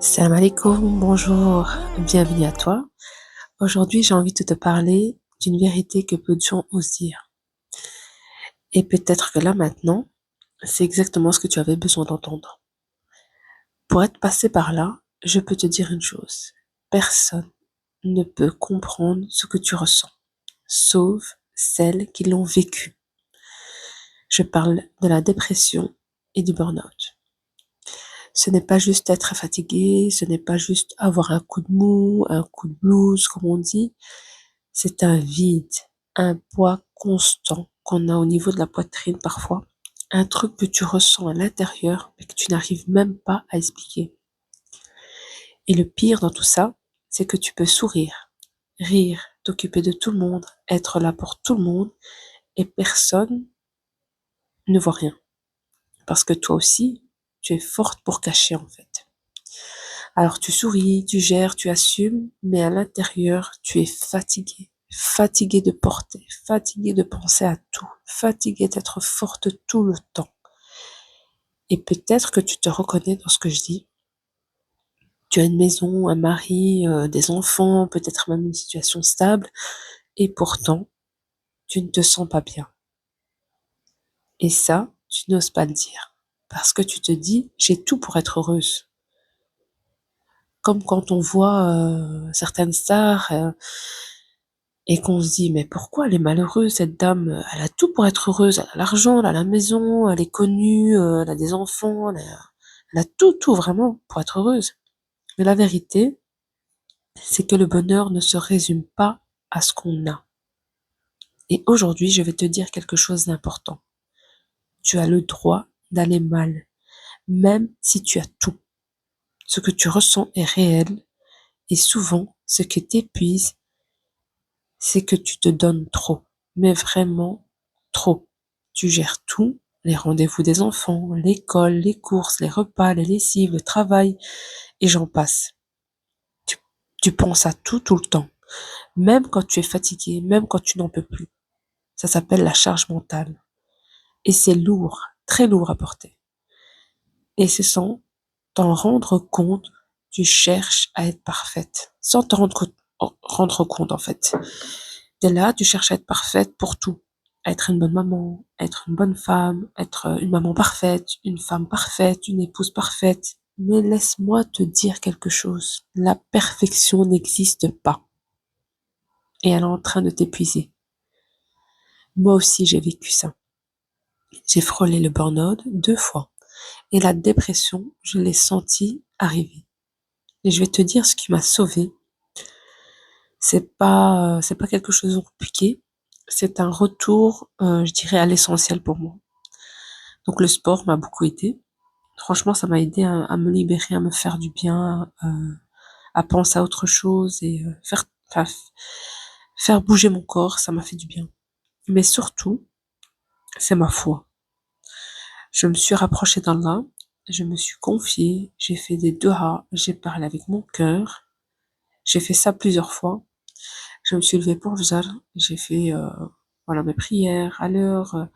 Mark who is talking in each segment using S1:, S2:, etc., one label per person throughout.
S1: Salam alaikum, bonjour, bienvenue à toi. Aujourd'hui, j'ai envie de te parler d'une vérité que peu de gens osent dire. Et peut-être que là maintenant, c'est exactement ce que tu avais besoin d'entendre. Pour être passé par là, je peux te dire une chose. Personne ne peut comprendre ce que tu ressens, sauf celles qui l'ont vécu. Je parle de la dépression et du burn-out. Ce n'est pas juste être fatigué, ce n'est pas juste avoir un coup de mou, un coup de blues, comme on dit. C'est un vide, un poids constant qu'on a au niveau de la poitrine parfois. Un truc que tu ressens à l'intérieur, mais que tu n'arrives même pas à expliquer. Et le pire dans tout ça, c'est que tu peux sourire, rire, t'occuper de tout le monde, être là pour tout le monde, et personne ne voit rien. Parce que toi aussi, tu es forte pour cacher en fait. Alors tu souris, tu gères, tu assumes, mais à l'intérieur, tu es fatigué. Fatigué de porter, fatigué de penser à tout, fatigué d'être forte tout le temps. Et peut-être que tu te reconnais dans ce que je dis. Tu as une maison, un mari, des enfants, peut-être même une situation stable, et pourtant, tu ne te sens pas bien. Et ça, tu n'oses pas le dire. Parce que tu te dis, j'ai tout pour être heureuse. Comme quand on voit certaines stars et qu'on se dit, mais pourquoi elle est malheureuse, cette dame? Elle a tout pour être heureuse. Elle a l'argent, elle a la maison, elle est connue, elle a des enfants, elle a tout, tout vraiment pour être heureuse. Mais la vérité, c'est que le bonheur ne se résume pas à ce qu'on a. Et aujourd'hui, je vais te dire quelque chose d'important. Tu as le droit d'aller mal, même si tu as tout. Ce que tu ressens est réel, et souvent, ce qui t'épuise, c'est que tu te donnes trop, mais vraiment trop. Tu gères tout, les rendez-vous des enfants, l'école, les courses, les repas, les lessives, le travail, et j'en passe. Tu, tu penses à tout tout le temps, même quand tu es fatigué, même quand tu n'en peux plus. Ça s'appelle la charge mentale. Et c'est lourd, très lourd à porter. Et c'est sans t'en rendre compte, tu cherches à être parfaite, sans te rendre compte en fait. T'es là, tu cherches à être parfaite pour tout. Être une bonne maman, être une bonne femme, être une maman parfaite, une femme parfaite, une épouse parfaite. Mais laisse-moi te dire quelque chose. La perfection n'existe pas. Et elle est en train de t'épuiser. Moi aussi, j'ai vécu ça. J'ai frôlé le burn-out 2 fois. Et la dépression, je l'ai sentie arriver. Et je vais te dire ce qui m'a sauvée. C'est pas quelque chose de compliqué. C'est un retour, je dirais, à l'essentiel pour moi. Donc le sport m'a beaucoup aidé. Franchement, ça m'a aidé à me libérer, à me faire du bien, à penser à autre chose et faire bouger mon corps, ça m'a fait du bien. Mais surtout, c'est ma foi. Je me suis rapprochée d'Allah, je me suis confiée, j'ai fait des du'as, j'ai parlé avec mon cœur. J'ai fait ça plusieurs fois. Je me suis levée pour le Fajr, j'ai fait voilà mes prières à l'heure.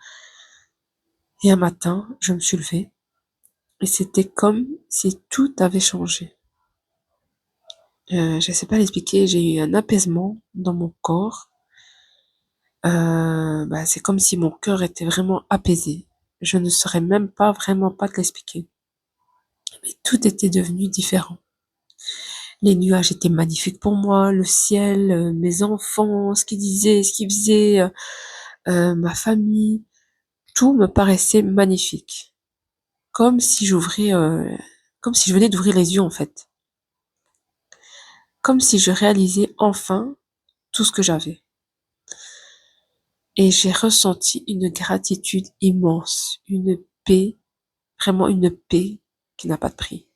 S1: Et un matin, je me suis levée et c'était comme si tout avait changé. Je sais pas l'expliquer, j'ai eu un apaisement dans mon corps. C'est comme si mon cœur était vraiment apaisé. Je ne saurais même pas vraiment pas te l'expliquer. Mais tout était devenu différent. Les nuages étaient magnifiques pour moi, le ciel, mes enfants, ce qu'ils disaient, ce qu'ils faisaient, ma famille, tout me paraissait magnifique. Comme si comme si je venais d'ouvrir les yeux en fait. Comme si je réalisais enfin tout ce que j'avais. Et j'ai ressenti une gratitude immense, une paix, vraiment une paix qui n'a pas de prix.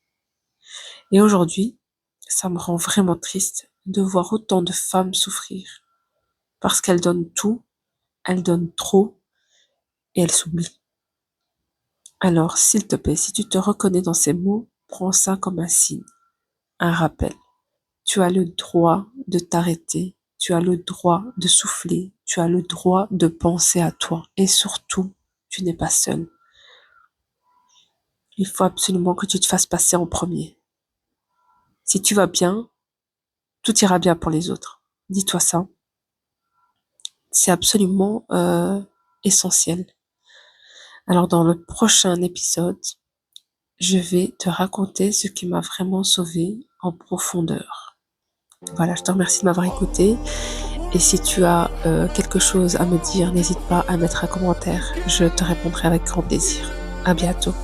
S1: Et aujourd'hui, ça me rend vraiment triste de voir autant de femmes souffrir parce qu'elles donnent tout, elles donnent trop et elles s'oublient. Alors, s'il te plaît, si tu te reconnais dans ces mots, prends ça comme un signe, un rappel. Tu as le droit de t'arrêter, tu as le droit de souffler, tu as le droit de penser à toi et surtout, tu n'es pas seul. Il faut absolument que tu te fasses passer en premier. Si tu vas bien, tout ira bien pour les autres. Dis-toi ça. C'est absolument essentiel. Alors dans le prochain épisode, je vais te raconter ce qui m'a vraiment sauvée en profondeur. Voilà, je te remercie de m'avoir écouté. Et si tu as quelque chose à me dire, n'hésite pas à mettre un commentaire. Je te répondrai avec grand plaisir. À bientôt.